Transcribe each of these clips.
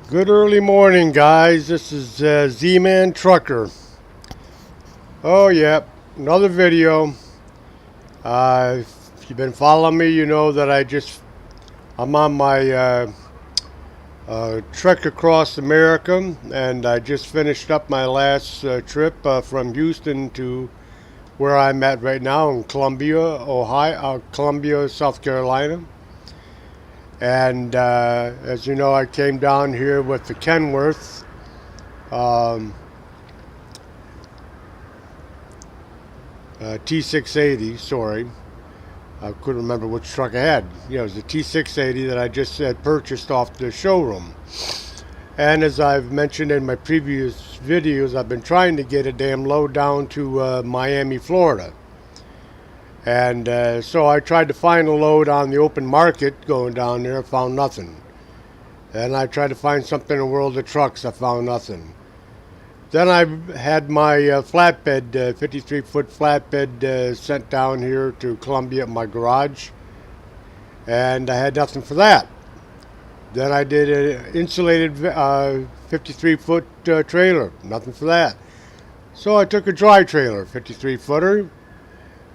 Good early morning, guys. This is Z-Man Trucker. Oh, yeah, another video. If you've been following me, you know that I'm on my trek across America, and I just finished up my last trip from Houston to where I'm at right now in Columbia, Columbia, South Carolina. And as you know, I came down here with the Kenworth. Um, T680, sorry. I couldn't remember which truck I had. Yeah, it was the T680 that I just had purchased off the showroom. And as I've mentioned in my previous videos, I've been trying to get a damn load down to Miami, Florida. And so I tried to find a load on the open market going down there, found nothing. And I tried to find something in the world of trucks, I found nothing. Then I had my flatbed, 53-foot flatbed sent down here to Columbia at my garage, and I had nothing for that. Then I did an insulated 53-foot trailer, nothing for that. So I took a dry trailer, 53-footer,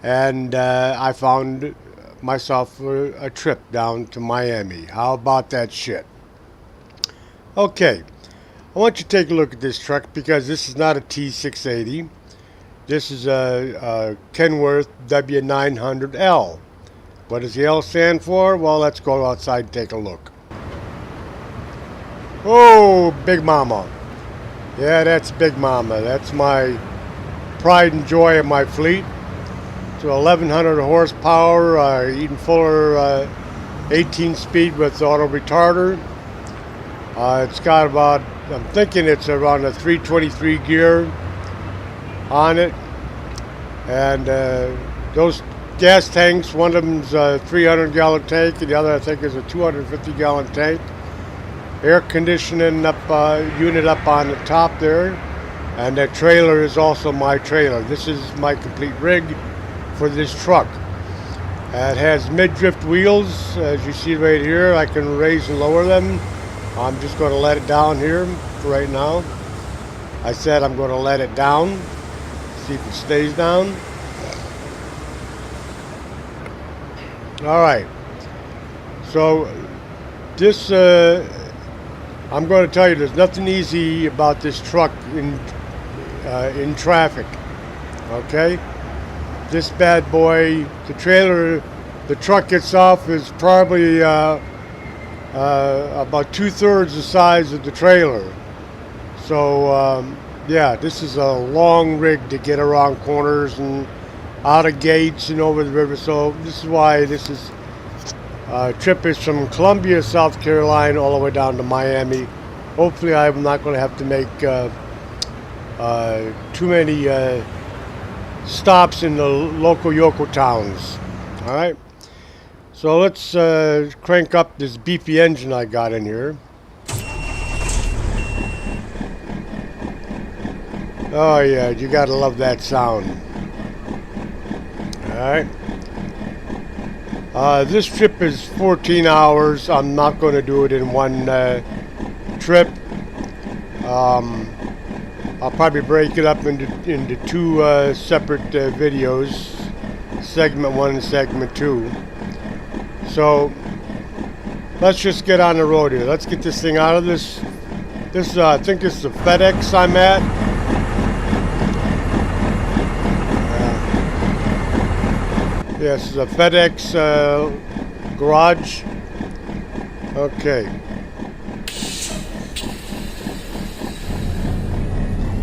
and I found myself a trip down to Miami. How about that shit? Okay. I want you to take a look at this truck because this is not a T680. This is a Kenworth W900L. What does the L stand for? Well, let's go outside and take a look. Oh, Big Mama. Yeah, that's Big Mama. That's my pride and joy of my fleet. It's 1,100 horsepower, Eaton Fuller 18 speed with auto retarder. It's got about, I'm thinking it's around a 323 gear on it. And those gas tanks, one of them's a 300-gallon tank, and the other I think is a 250-gallon tank. Air conditioning unit up on the top there. And that trailer is also my trailer. This is my complete rig for this truck. It has mid-drift wheels, as you see right here. I can raise and lower them. I'm just going to let it down here for right now. I said I'm going to let it down. See if it stays down. Alright. So this, I'm going to tell you there's nothing easy about this truck in traffic. Okay? This bad boy, the trailer, the truck itself is probably about 2/3 the size of the trailer. So yeah, this is a long rig to get around corners and out of gates and over the river. So this is why this is trip is from Columbia, South Carolina, all the way down to Miami. Hopefully, I'm not going to have to make too many stops in the local Yoko towns. All right. So let's crank up this beefy engine I got in here. Oh yeah, you gotta love that sound. Alright. This trip is 14 hours. I'm not going to do it in one trip. I'll probably break it up into two separate videos. Segment 1 and Segment 2. So let's just get on the road here. Let's get this thing out of this. I think this is the FedEx I'm at. Yes, this is a FedEx garage. Okay.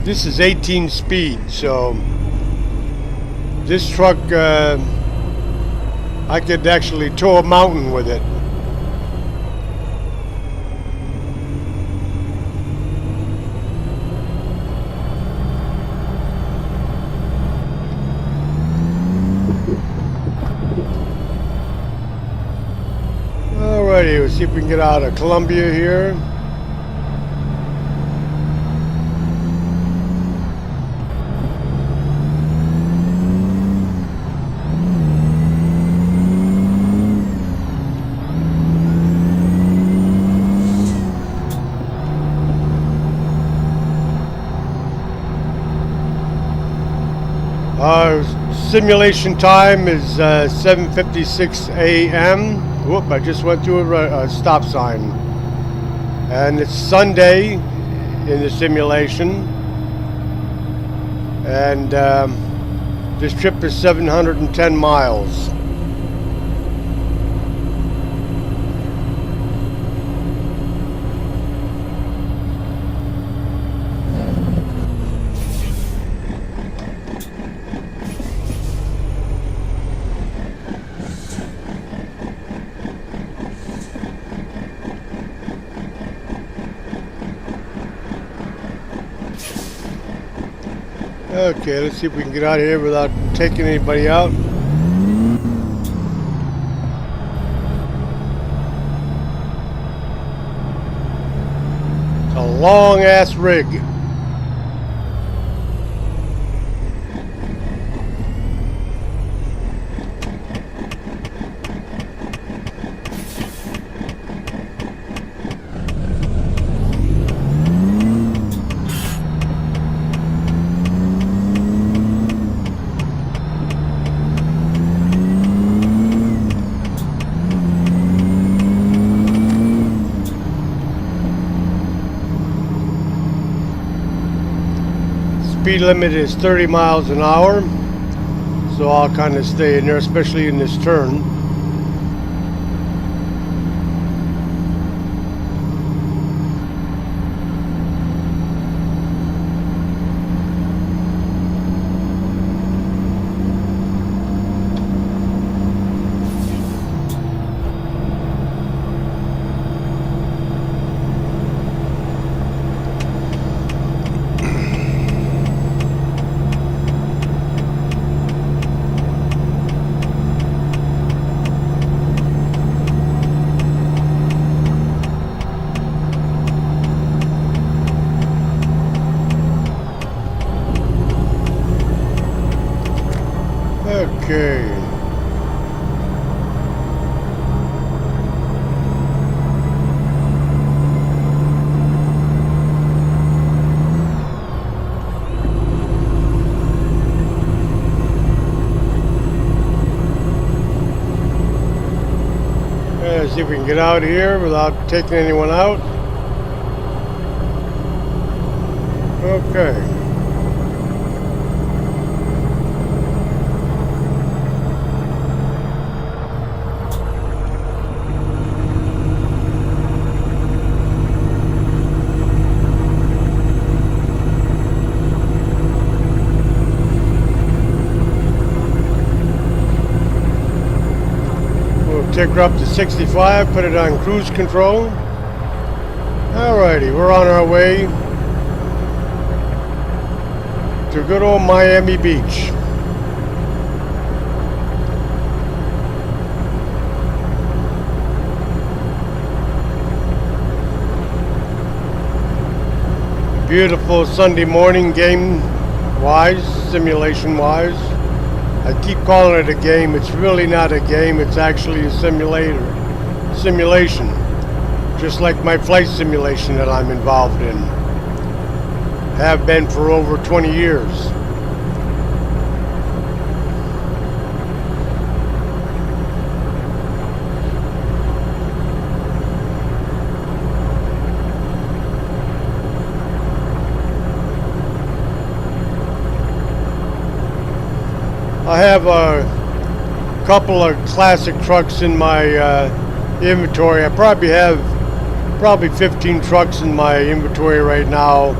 This is 18 speed, so this truck I could actually tow a mountain with it. Alrighty, let's see if we can get out of Columbia here. Simulation time is 7:56 a.m. Whoop, I just went through a stop sign. And it's Sunday in the simulation. And this trip is 710 miles. Okay, let's see if we can get out of here without taking anybody out. It's a long ass rig. Speed limit is 30 miles an hour, so I'll kind of stay in there, especially in this turn. Okay. Let's see if we can get out of here without taking anyone out. Okay. Take her up to 65, put it on cruise control. Alrighty, we're on our way to good old Miami Beach. Beautiful Sunday morning, game-wise, simulation-wise. I keep calling it a game. It's really not a game. It's actually a simulation. Just like my flight simulation that I'm involved in. Have been for over 20 years. I have a couple of classic trucks in my inventory. I probably have 15 trucks in my inventory right now,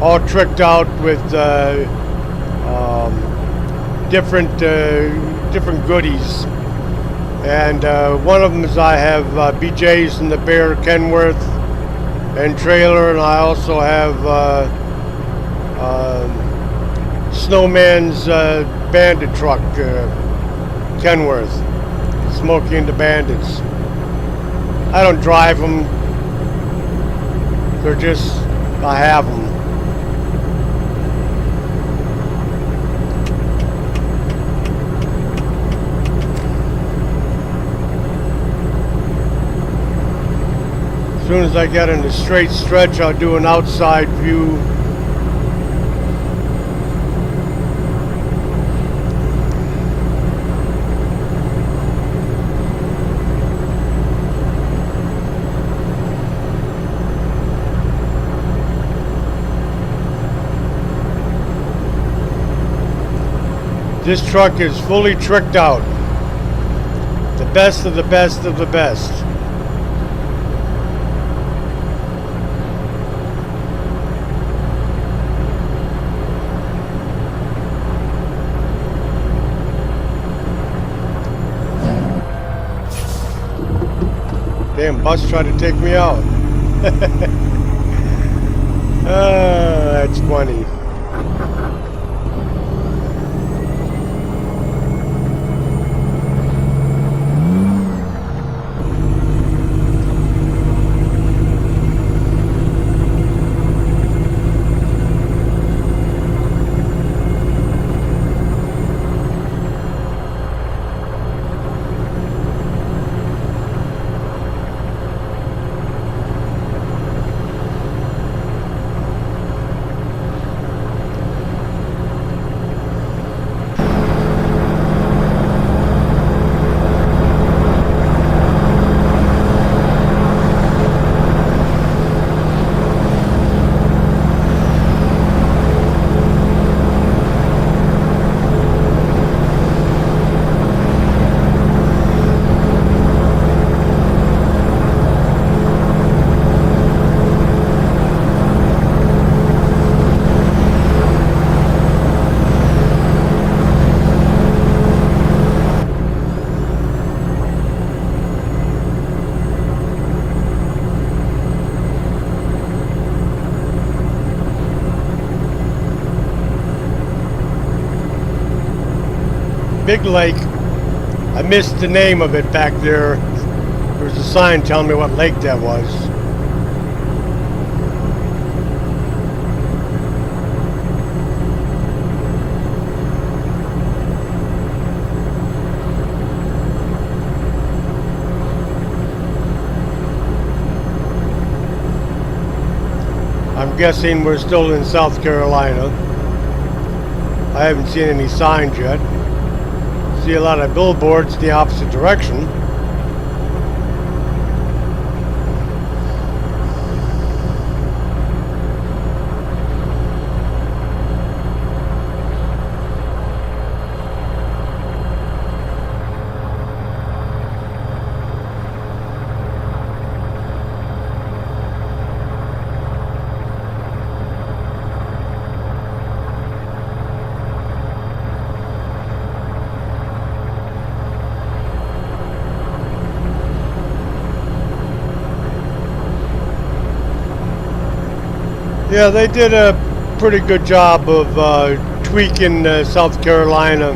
all tricked out with different goodies. And one of them is I have BJ's and the Bear Kenworth and trailer, and I also have Snowman's Bandit truck, Kenworth, Smokey and the Bandits. I don't drive them. They're just, I have them. As soon as I get in the straight stretch, I'll do an outside view. This truck is fully tricked out. The best of the best of the best. Damn bus tried to take me out. That's funny. Big Lake. I missed the name of it back there. There was a sign telling me what lake that was. I'm guessing we're still in South Carolina. I haven't seen any signs yet. See a lot of billboards in the opposite direction. Yeah, they did a pretty good job of tweaking South Carolina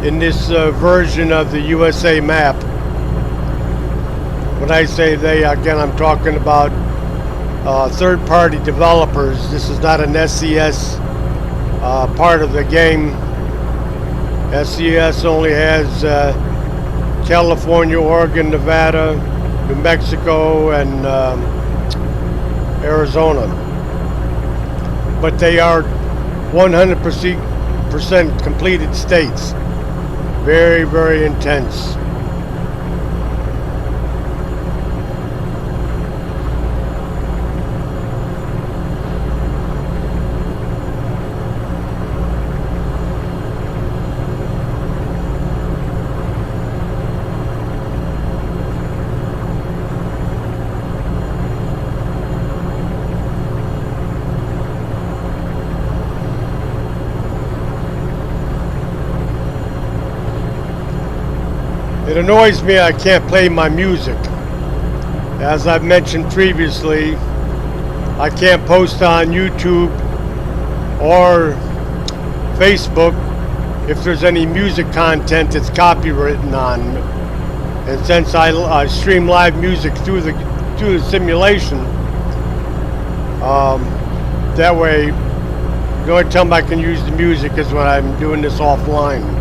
in this version of the USA map. When I say they, again, I'm talking about third-party developers. This is not an SCS part of the game. SCS only has California, Oregon, Nevada, New Mexico, and Arizona. But they are 100% completed states. Very, very intense. It annoys me I can't play my music. As I've mentioned previously, I can't post on YouTube or Facebook if there's any music content that's copywritten on. And since I stream live music through the simulation, that way the only time I can use the music is when I'm doing this offline.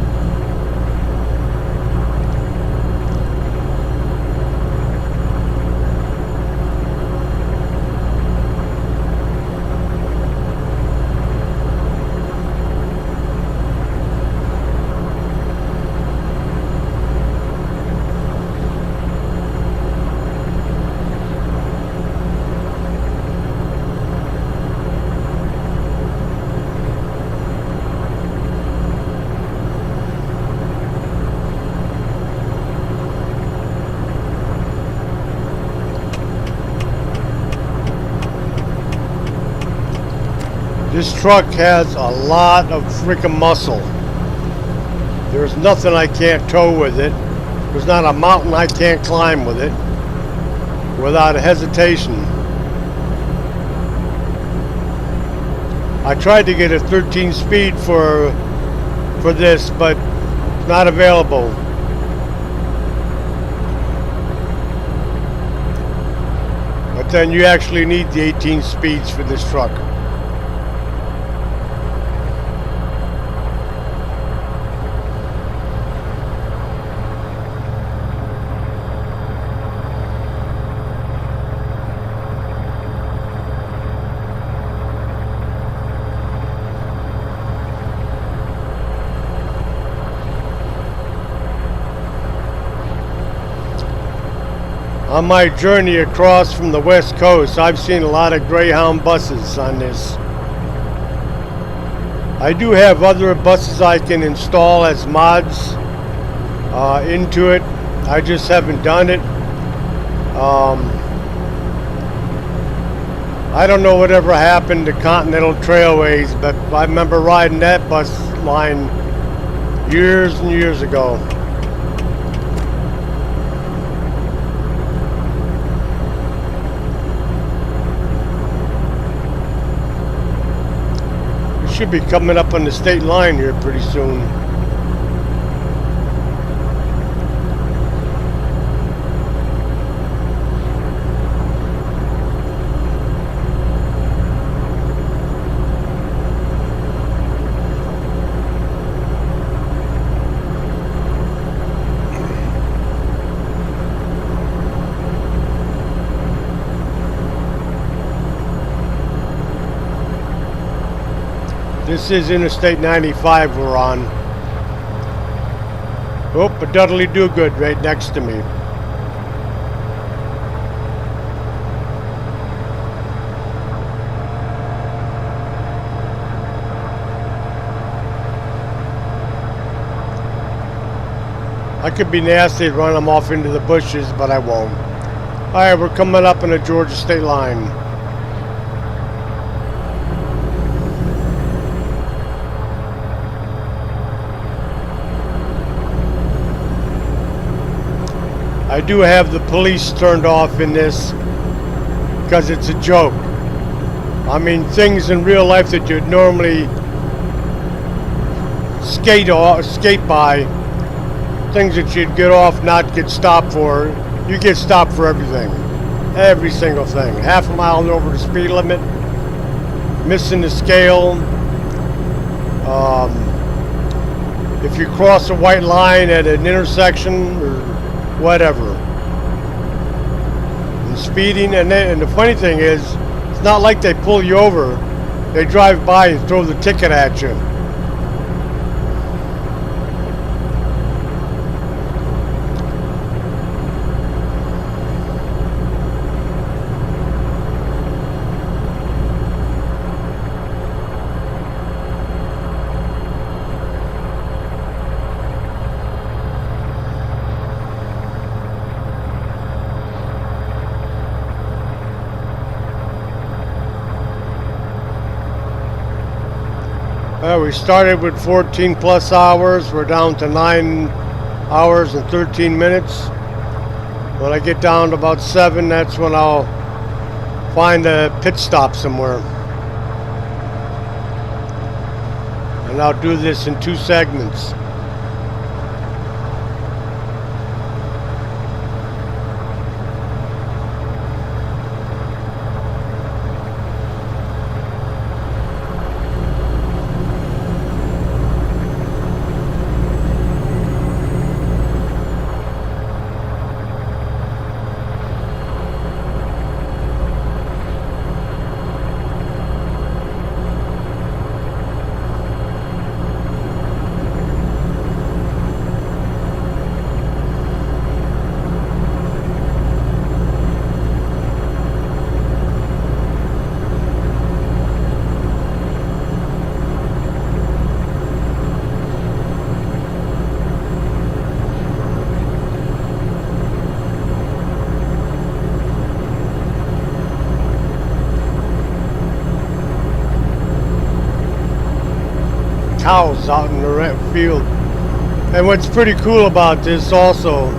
This truck has a lot of freaking muscle. There's nothing I can't tow with it. There's not a mountain I can't climb with it without a hesitation. I tried to get a 13 speed for this, but it's not available. But then you actually need the 18 speeds for this truck. On my journey across from the West Coast, I've seen a lot of Greyhound buses on this. I do have other buses I can install as mods into it. I just haven't done it. I don't know whatever happened to Continental Trailways, but I remember riding that bus line years and years ago. Should be coming up on the state line here pretty soon. This is Interstate 95 we're on. Oh, a Dudley Do-Good right next to me. I could be nasty and run them off into the bushes, but I won't. Alright, we're coming up on the Georgia state line. I do have the police turned off in this because it's a joke. I mean, things in real life that you'd normally skate by, things that you'd get off, not get stopped for, you get stopped for everything. Every single thing. Half a mile over the speed limit, missing the scale, if you cross a white line at an intersection or whatever. And speeding, and the funny thing is, it's not like they pull you over. They drive by and throw the ticket at you. We started with 14 plus hours. We're down to 9 hours and 13 minutes. When I get down to about 7, that's when I'll find a pit stop somewhere. And I'll do this in 2 segments. cows out in the field. And what's pretty cool about this also,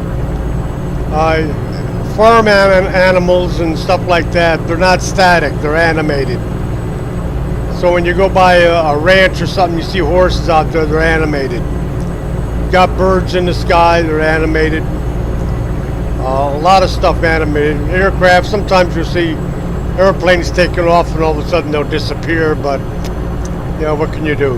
farm animals and stuff like that, they're not static, they're animated. So when you go by a ranch or something, you see horses out there, they're animated. You got birds in the sky, they're animated. A lot of stuff animated. Aircraft, sometimes you'll see airplanes taking off and all of a sudden they'll disappear, but you know, what can you do?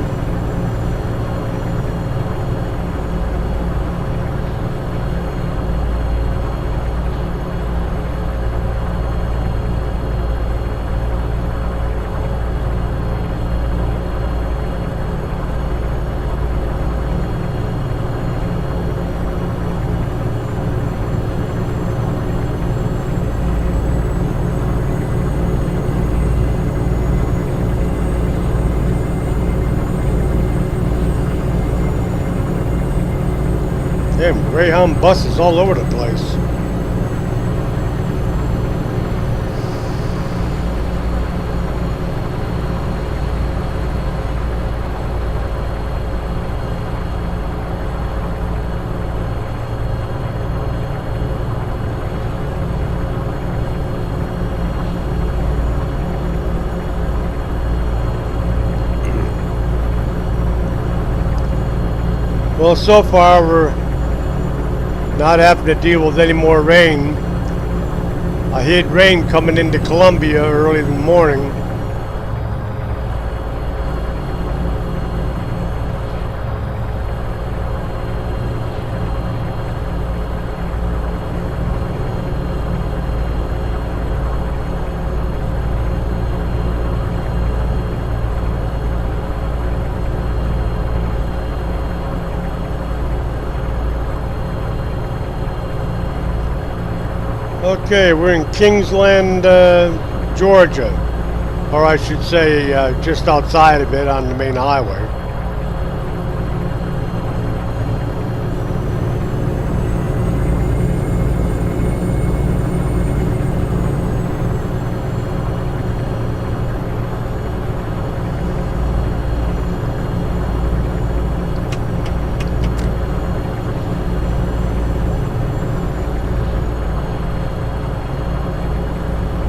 Damn, Greyhound buses all over the place. Well, so far we're not having to deal with any more rain. I hit rain coming into Columbia early in the morning. Okay, we're in Kingsland, Georgia, or I should say just outside of it on the main highway.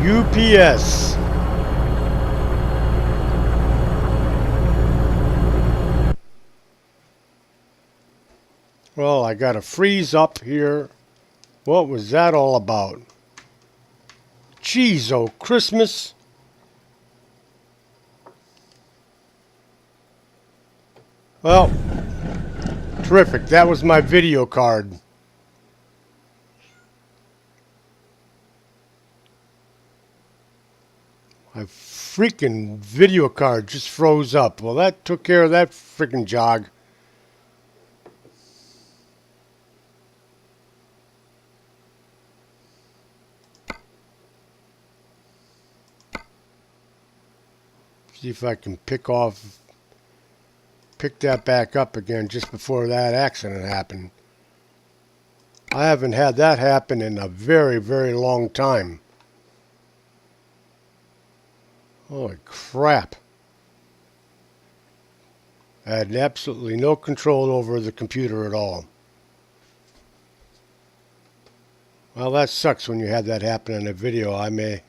UPS. Well, I got a freeze up here. What was that all about? Jeez, oh, Christmas. Well, terrific. That was my video card. My freaking video card just froze up. Well, that took care of that freaking jog. See if I can pick that back up again just before that accident happened. I haven't had that happen in a very, very long time. Holy crap. I had absolutely no control over the computer at all. Well, that sucks when you have that happen in a video. I may...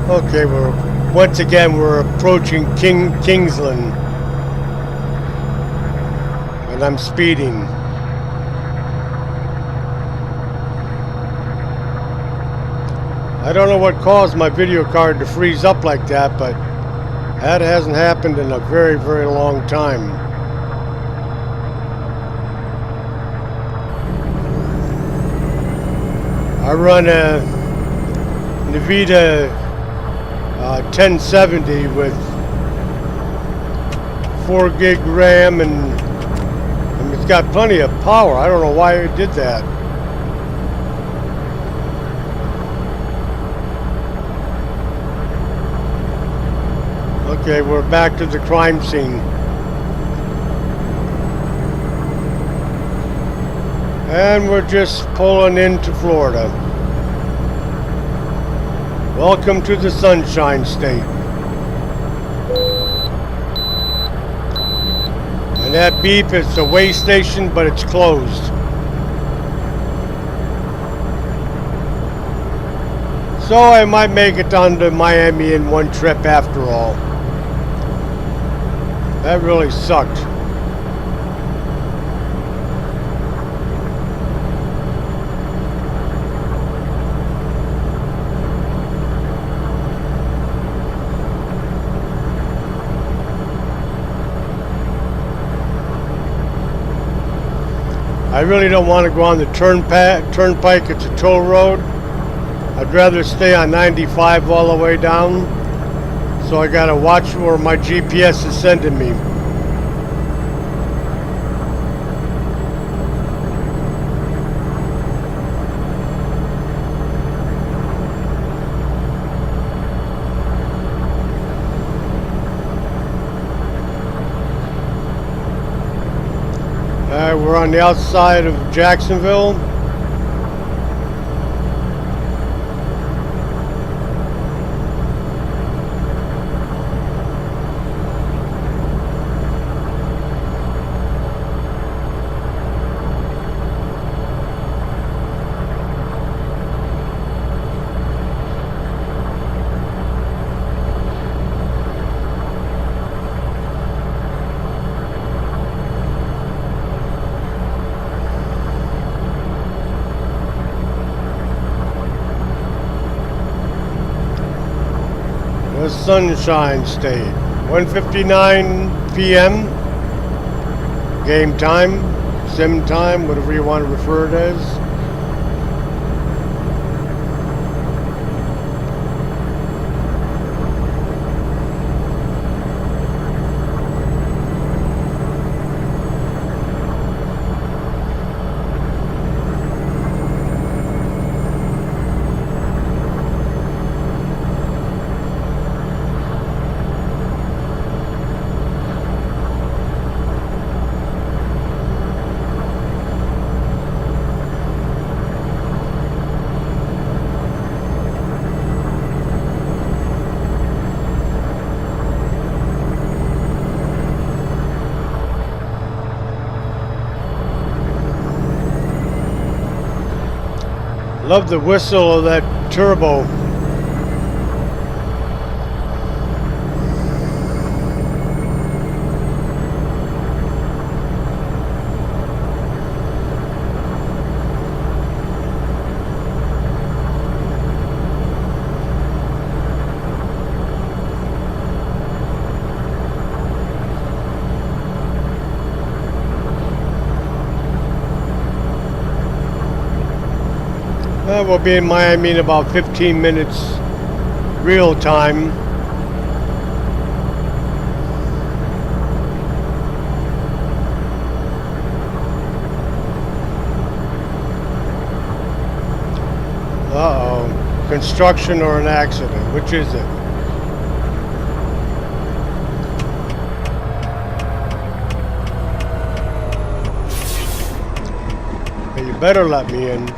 Okay, once again we're approaching Kingsland, and I'm speeding. I don't know what caused my video card to freeze up like that, but that hasn't happened in a very, very long time. run a Nvidia 1070 with 4 gig RAM and it's got plenty of power. I don't know why it did that. Okay, we're back to the crime scene. And we're just pulling into Florida. Welcome to the Sunshine State. And that beep is a way station, but it's closed. So I might make it down to Miami in one trip after all. That really sucked. I really don't want to go on the turnpike. It's a toll road. I'd rather stay on 95 all the way down. So I gotta watch where my GPS is sending me. We're on the outside of Jacksonville. The Sunshine State. 1:59 p.m. Game time, sim time, whatever you want to refer it as. Love the whistle of that turbo. We'll be in Miami in about 15 minutes real time. Uh-oh. Construction or an accident? Which is it? Hey, you better let me in.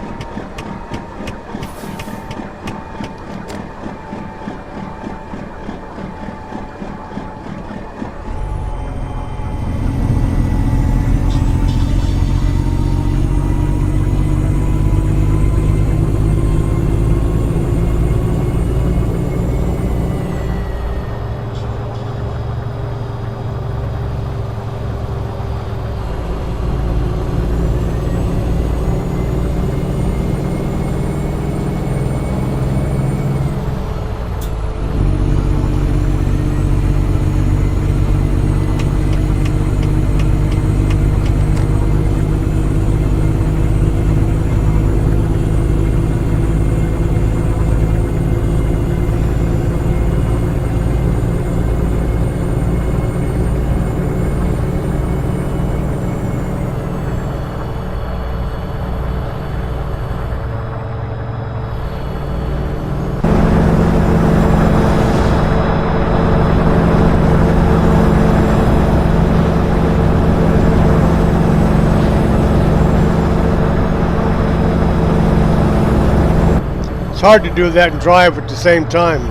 It's hard to do that and drive at the same time.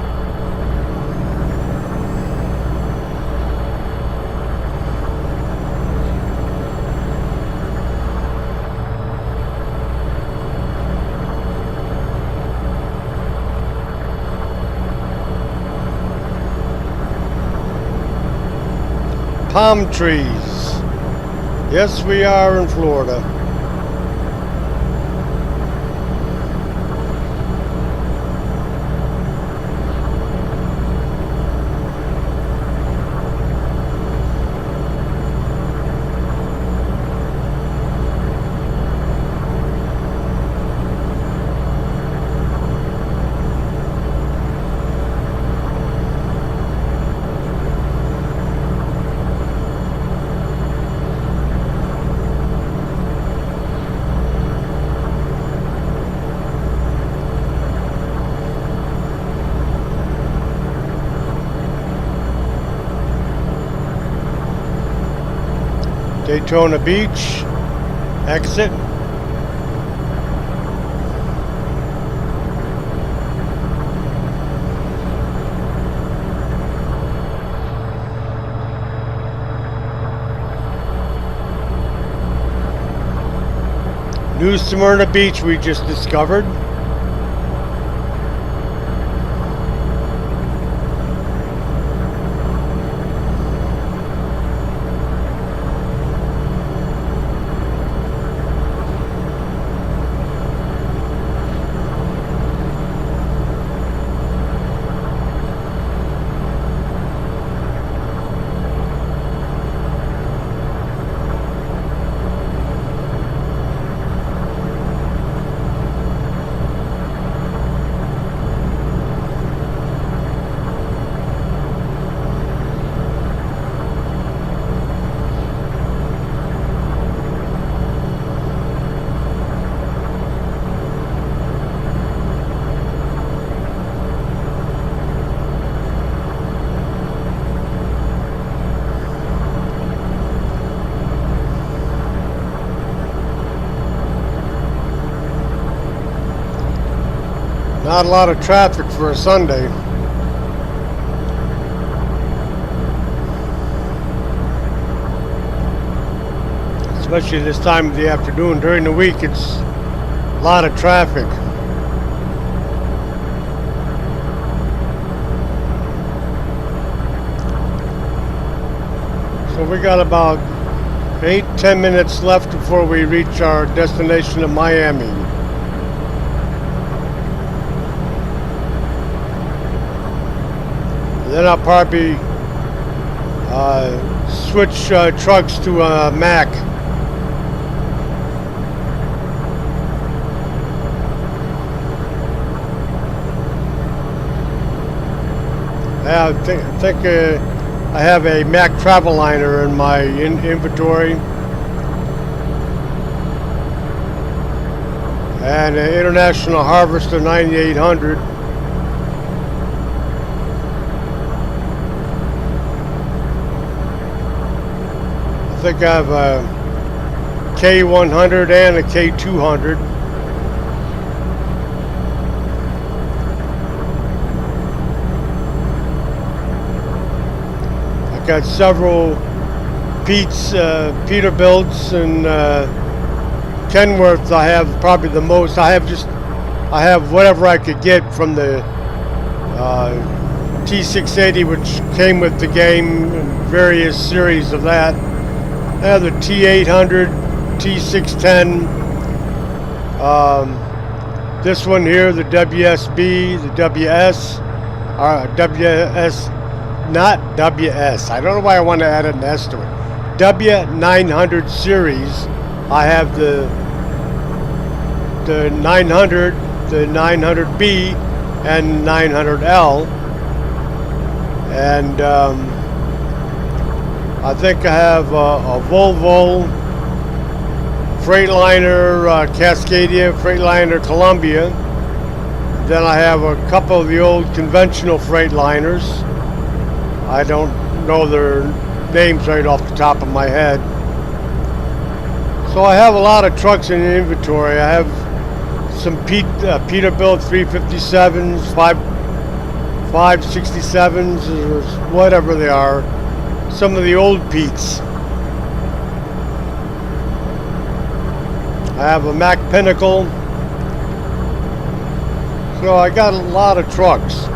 Palm trees. Yes, we are in Florida. Daytona Beach, exit. New Smyrna Beach we just discovered. Not a lot of traffic for a Sunday. Especially this time of the afternoon. During the week, it's a lot of traffic. So we got about 8-10 minutes left before we reach our destination of Miami. Then I'll probably switch trucks to a Mack. I think I have a Mack Traveliner in my inventory. And an International Harvester 9800. I think I have a K100 and a K200. I've got several Peterbilts and Kenworths. I have probably the most. I have whatever I could get from the T680, which came with the game, and various series of that. I have the T800, T610, this one here, the WSB, the WS, not WS. I don't know why I want to add an S to it. W900 series. I have the 900, the 900B, and 900L, and I think I have a Volvo Freightliner Cascadia, Freightliner Columbia. Then I have a couple of the old conventional Freightliners. I don't know their names right off the top of my head. So I have a lot of trucks in the inventory. I have some Peterbilt 357s, 567s, or whatever they are. Some of the old Petes. I have a Mack Pinnacle. So I got a lot of trucks.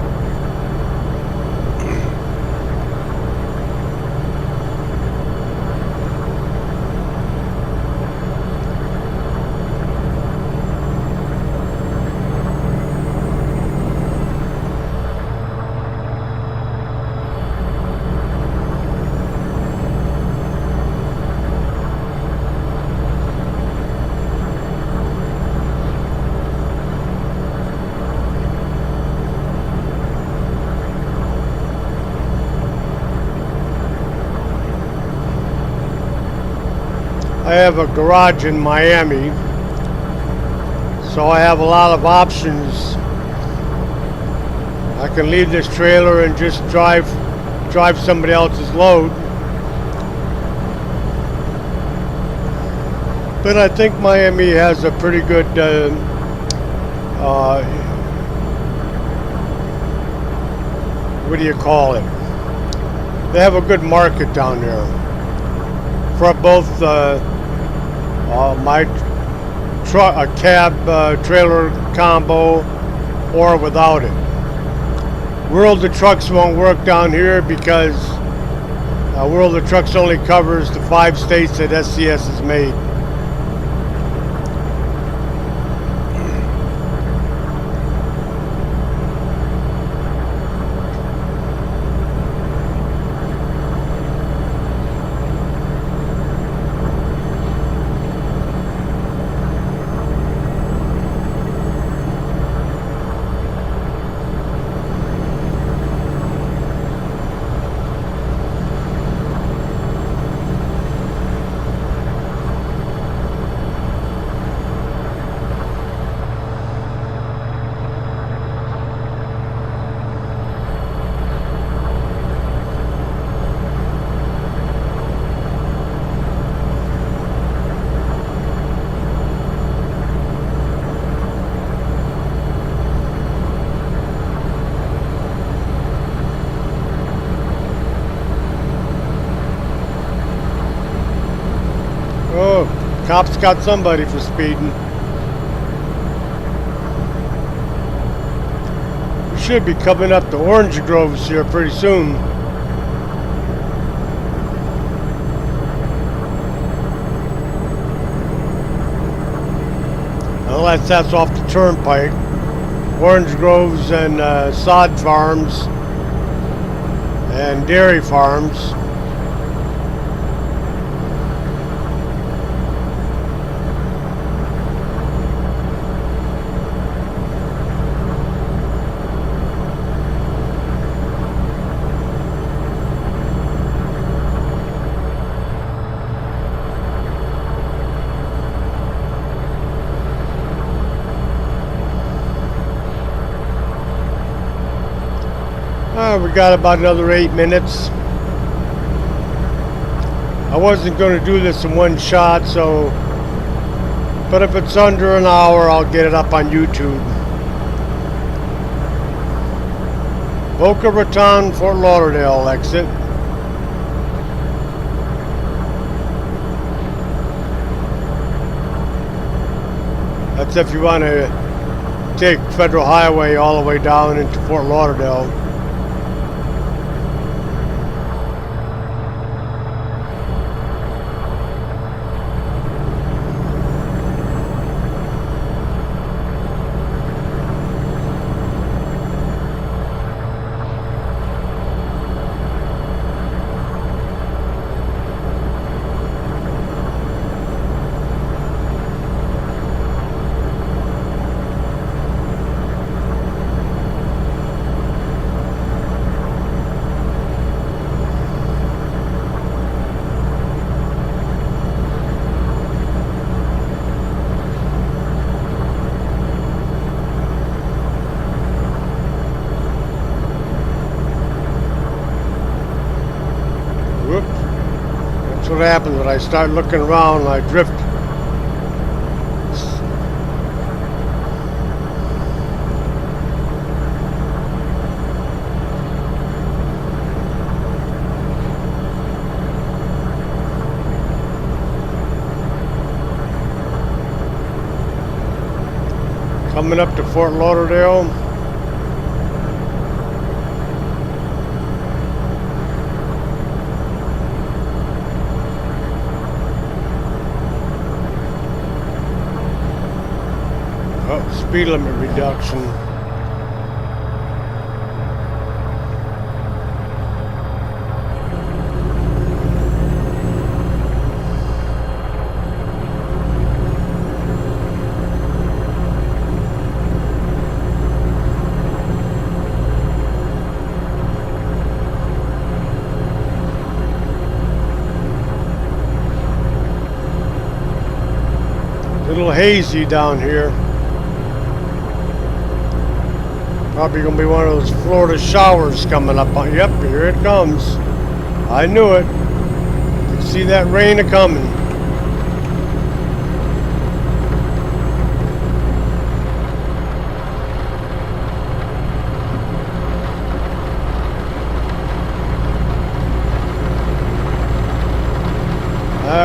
I have a garage in Miami, so I have a lot of options. I can leave this trailer and just drive somebody else's load. But I think Miami has a pretty good what do you call it? They have a good market down there for both my truck, a cab trailer combo, or without it. World of Trucks won't work down here because World of Trucks only covers the 5 states that SCS is made. Oh, cops got somebody for speeding. We should be coming up to orange groves here pretty soon. Unless that's off the turnpike. Orange groves and sod farms and dairy farms. We got about another 8 minutes. I wasn't going to do this in one shot, but if it's under an hour, I'll get it up on YouTube. Boca Raton, Fort Lauderdale exit. That's if you want to take Federal Highway all the way down into Fort Lauderdale. What happens when I start looking around and I drift. coming up to Fort Lauderdale. Oh, speed limit reduction. Little hazy down here. Probably gonna be one of those Florida showers coming up on. Yep, here it comes. I knew it. You can see that rain a-coming.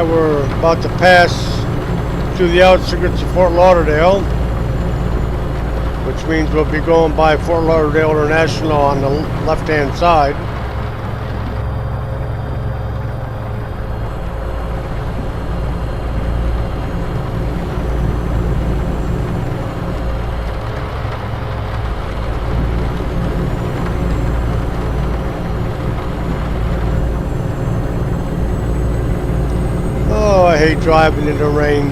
We're about to pass through the outskirts of Fort Lauderdale, which means we'll be going by Fort Lauderdale International on the left-hand side. Oh, I hate driving in the rain.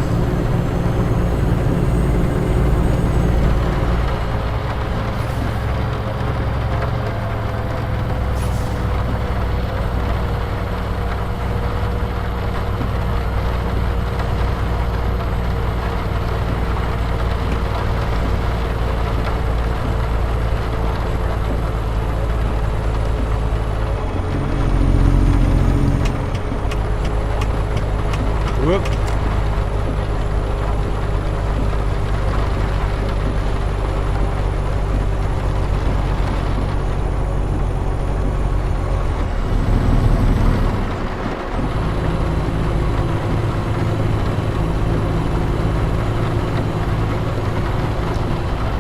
Whoop.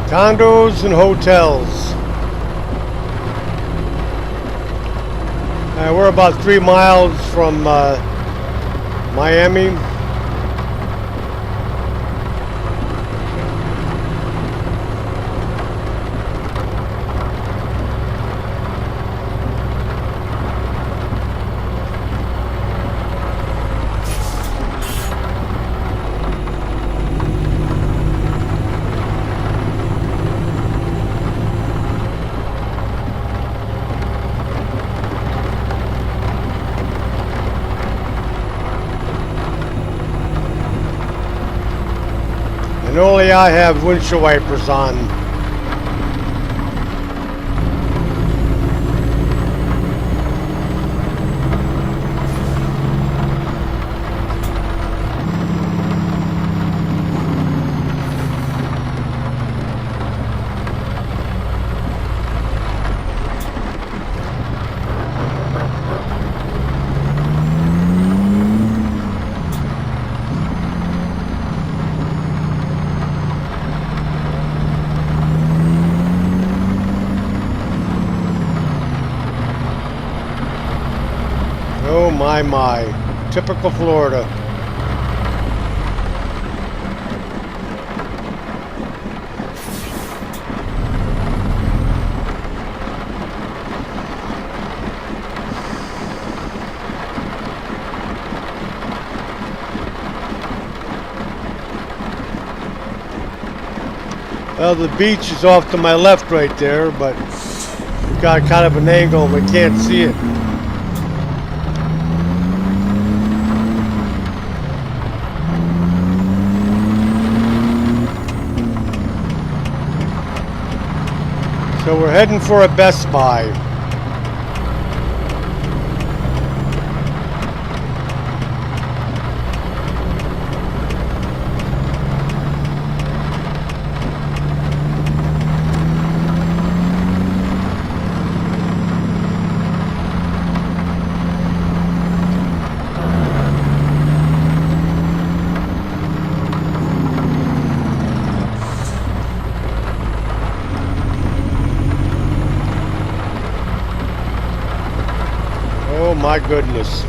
Condos and hotels. We're about 3 miles from Miami. And only I have windshield wipers on. Oh my, typical Florida. Well, the beach is off to my left right there, but we've got kind of an angle, we can't see it. So we're heading for a Best Buy. Oh my goodness.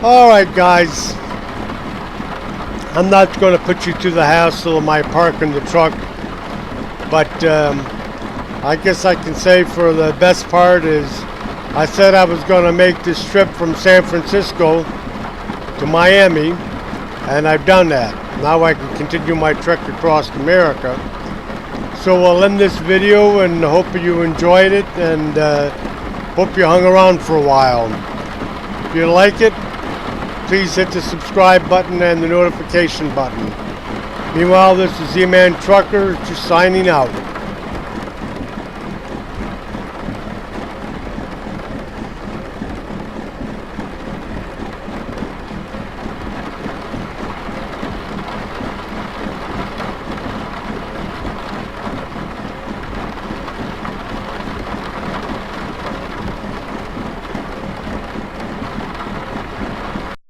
Alright guys, I'm not going to put you through the hassle of my parking the truck, but I guess I can say for the best part is I said I was going to make this trip from San Francisco to Miami, and I've done that. Now I can continue my trek across America. So we'll end this video and hope you enjoyed it, and hope you hung around for a while. If you like it, please hit the subscribe button and the notification button. Meanwhile, this is Z-Man Trucker just signing out.